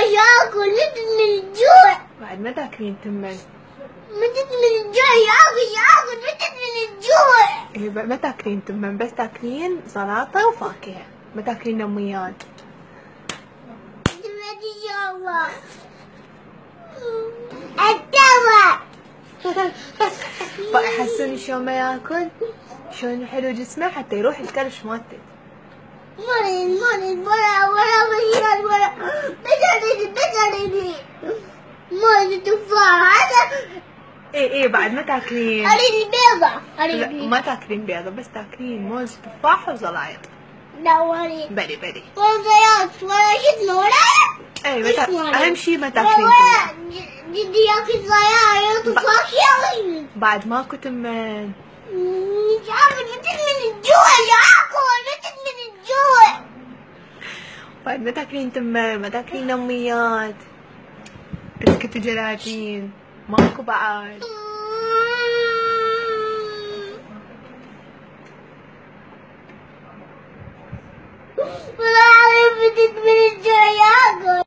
ياكل متت من الجوع. بعد ما تاكلين تمن؟ متت من الجوع ياكل متت من الجوع. إيه ما تاكلين تمن، بس تاكلين سلطة وفاكهة، ما تاكلين نميات. دلوقتي إن شاء الله التوى. بقى يحسون شلون ما ياكل، شلون حلو جسمه حتى يروح الكرش مالته. مريض ولا بجري مريض تفاح. ايه بعد ما تاكلين؟ اريد البيضة. لا ما تاكلين بيضة، بس تاكلين موز تفاح وزلايط. لا اريد بلي وزيات ولا شو اسمه ولا ايه اهم شيء ما تاكلين ولا جدي ياكل زيات وتفاح. بعد ماكو تمن. مش عارف متت من الجوع متت من الجوع. بعد ما تاكلين تمن، ما تاكلين نميات، بسكت وجلاجين، ماكو بعد. والله متت من الجوع ياكل.